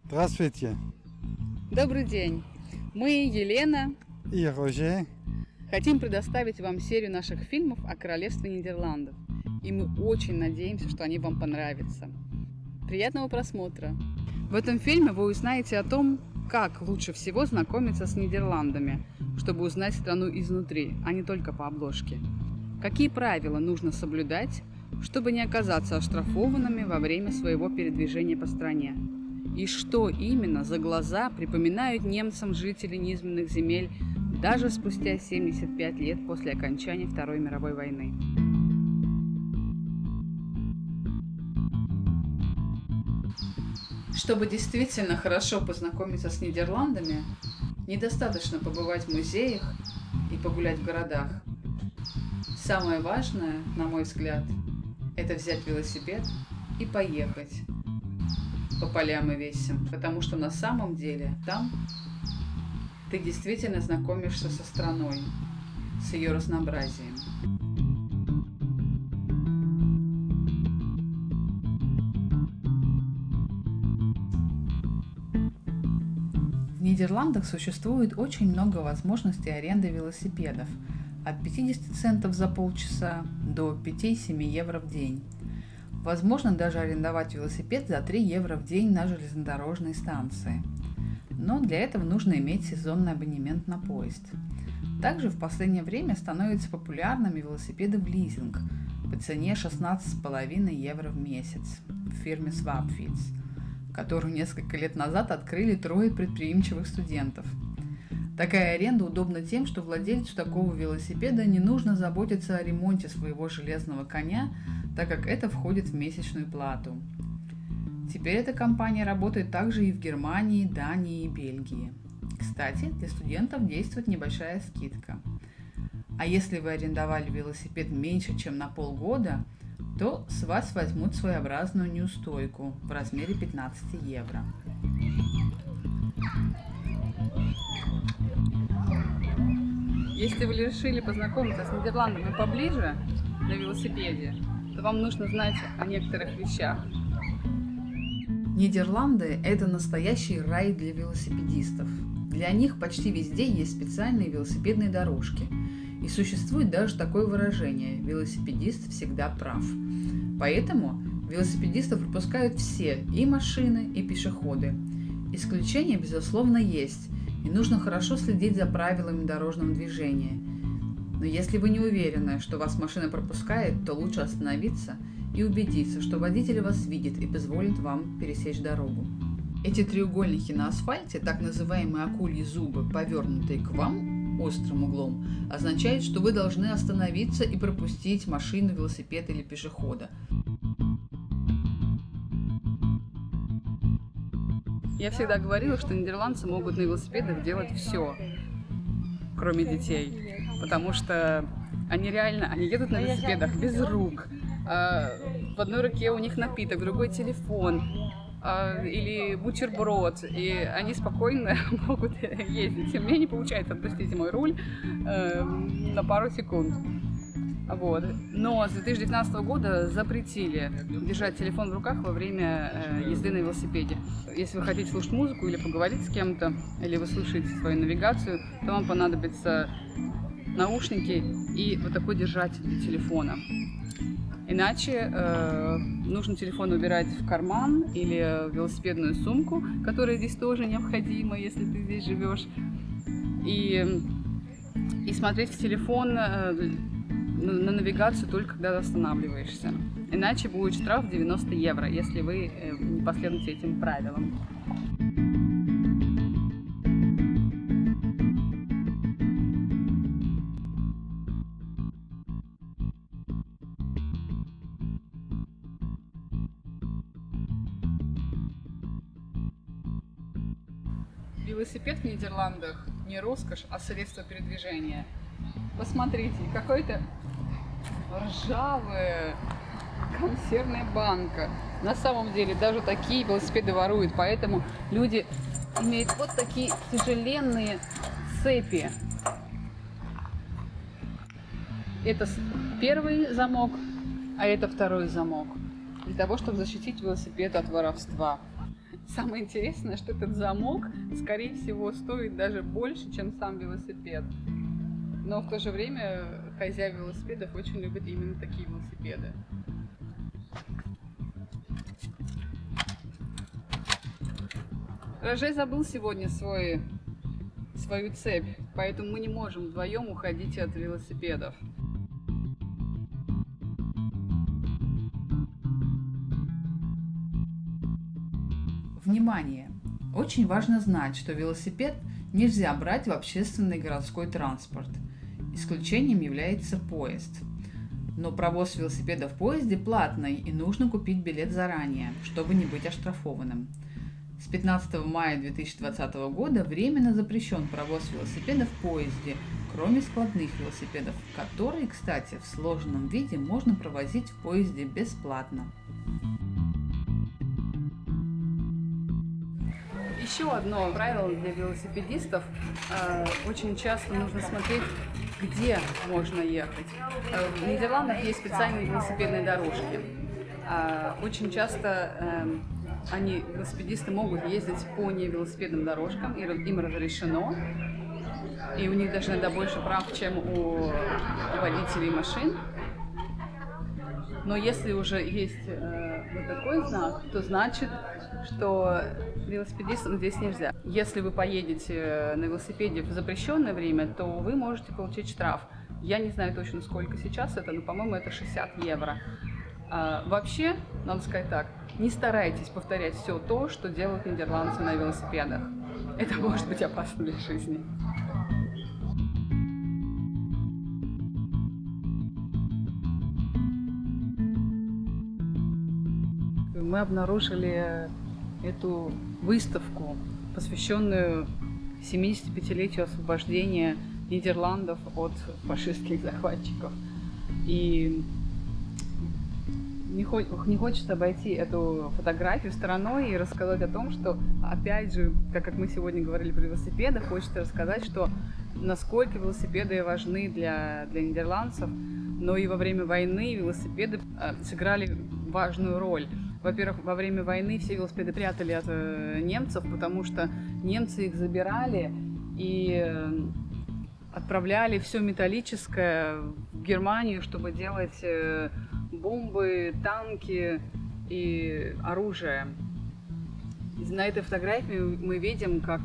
Здравствуйте. Добрый день. Мы, Елена, И Роже. хотим предоставить вам серию наших фильмов о Королевстве Нидерландов. И мы очень надеемся, что они вам понравятся. Приятного просмотра! В этом фильме вы узнаете о том, как лучше всего знакомиться с Нидерландами, чтобы узнать страну изнутри, а не только по обложке. Какие правила нужно соблюдать, чтобы не оказаться оштрафованными во время своего передвижения по стране. И что именно за глаза припоминают немцам жители низменных земель даже спустя 75 лет после окончания Второй мировой войны. Чтобы действительно хорошо познакомиться с Нидерландами, недостаточно побывать в музеях и погулять в городах. Самое важное, на мой взгляд, это взять велосипед и поехать по полям и весям, потому что на самом деле там ты действительно знакомишься со страной, с ее разнообразием. В Нидерландах существует очень много возможностей аренды велосипедов, от 50 центов за полчаса до 5-7 евро в день. Возможно даже арендовать велосипед за 3 евро в день на железнодорожной станции. Но для этого нужно иметь сезонный абонемент на поезд. Также в последнее время становятся популярными велосипеды в лизинг по цене 16,5 евро в месяц в фирме Swapfiets, которую несколько лет назад открыли 3 предприимчивых студентов. Такая аренда удобна тем, что владельцу такого велосипеда не нужно заботиться о ремонте своего железного коня, так как это входит в месячную плату. Теперь эта компания работает также и в Германии, Дании и Бельгии. Кстати, для студентов действует небольшая скидка. А если вы арендовали велосипед меньше, чем на полгода, то с вас возьмут своеобразную неустойку в размере 15 евро. Если вы решили познакомиться с Нидерландами поближе на велосипеде, то вам нужно знать о некоторых вещах. Нидерланды – это настоящий рай для велосипедистов. Для них почти везде есть специальные велосипедные дорожки. И существует даже такое выражение – велосипедист всегда прав. Поэтому велосипедистов пропускают все – и машины, и пешеходы. Исключения, безусловно, есть, и нужно хорошо следить за правилами дорожного движения. Но если вы не уверены, что вас машина пропускает, то лучше остановиться и убедиться, что водитель вас видит и позволит вам пересечь дорогу. Эти треугольники на асфальте, так называемые акульи зубы, повернутые к вам острым углом, означают, что вы должны остановиться и пропустить машину, велосипед или пешехода. Я всегда говорила, что нидерландцы могут на велосипедах делать все, кроме детей, потому что они едут на велосипедах без рук. В одной руке у них напиток, в другой телефон или бутерброд, и они спокойно могут ездить. У меня не получается отпустить мой руль на пару секунд. Вот. Но с 2019 года запретили держать телефон в руках во время езды на велосипеде. Если вы хотите слушать музыку или поговорить с кем-то, или вы слушаете свою навигацию, то вам понадобятся наушники и вот такой держатель для телефона. Иначе нужно телефон убирать в карман или в велосипедную сумку, которая здесь тоже необходима, если ты здесь живешь, и смотреть в телефон на навигацию только когда останавливаешься. Иначе будет штраф 90 евро, если вы не последуете этим правилам. Велосипед в Нидерландах не роскошь, а средство передвижения. Посмотрите, какой-то ржавая консервная банка. На самом деле даже такие велосипеды воруют, поэтому люди имеют вот такие тяжеленные цепи. Это первый замок, а это второй замок. Для того, чтобы защитить велосипед от воровства. Самое интересное, что этот замок, скорее всего, стоит даже больше, чем сам велосипед. Но в то же время хозяева велосипедов очень любят именно такие велосипеды. Рожей забыл сегодня свою цепь, поэтому мы не можем вдвоем уходить от велосипедов. Внимание! Очень важно знать, что велосипед нельзя брать в общественный городской транспорт. Исключением является поезд. Но провоз велосипеда в поезде платный и нужно купить билет заранее, чтобы не быть оштрафованным. С 15 мая 2020 года временно запрещен провоз велосипеда в поезде, кроме складных велосипедов, которые, кстати, в сложенном виде можно провозить в поезде бесплатно. Еще одно правило для велосипедистов. Очень часто нужно смотреть, где можно ехать. В Нидерландах есть специальные велосипедные дорожки. Очень часто велосипедисты могут ездить по невелосипедным дорожкам, им разрешено. И у них даже иногда больше прав, чем у водителей машин. Но если уже есть вот такой знак, то значит, что велосипедистам здесь нельзя. Если вы поедете на велосипеде в запрещенное время, то вы можете получить штраф. Я не знаю точно, сколько сейчас это, но, по-моему, это 60 евро. Вообще, надо сказать так, не старайтесь повторять все то, что делают нидерландцы на велосипедах. Это может быть опасно для жизни. Мы обнаружили эту выставку, посвященную 75-летию освобождения Нидерландов от фашистских захватчиков. И не хочется обойти эту фотографию стороной и рассказать о том, что, опять же, как мы сегодня говорили про велосипеды, хочется рассказать, что насколько велосипеды важны для нидерландцев, но и во время войны велосипеды сыграли важную роль. Во-первых, во время войны все велосипеды прятали от немцев, потому что немцы их забирали и отправляли все металлическое в Германию, чтобы делать бомбы, танки и оружие. На этой фотографии мы видим, как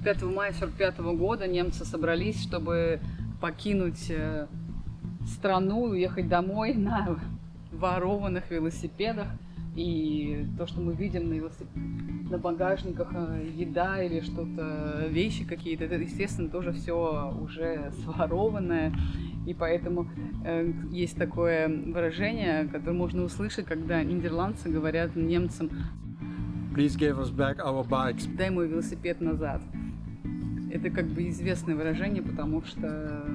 5 мая 1945 года немцы собрались, чтобы покинуть страну, уехать домой на ворованных велосипедах. И то, что мы видим на багажниках, еда или что-то, вещи какие-то, это, естественно, тоже все уже сворованное. И поэтому есть такое выражение, которое можно услышать, когда нидерландцы говорят немцам: Please give us back our bikes. Дай мой велосипед назад. Это как бы известное выражение, потому что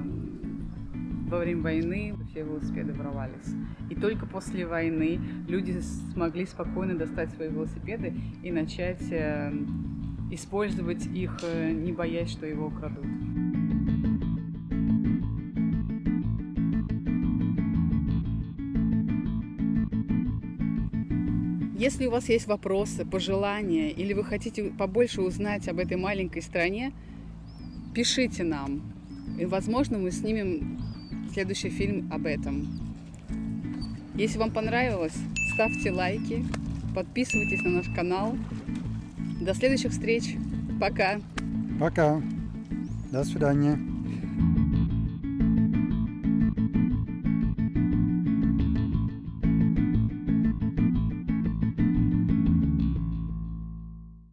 во время войны все велосипеды воровались. И только после войны люди смогли спокойно достать свои велосипеды и начать использовать их, не боясь, что его украдут. Если у вас есть вопросы, пожелания, или вы хотите побольше узнать об этой маленькой стране, пишите нам. И, возможно, мы снимем следующий фильм об этом. Если вам понравилось, ставьте лайки, подписывайтесь на наш канал. До следующих встреч. Пока. Пока. До свидания.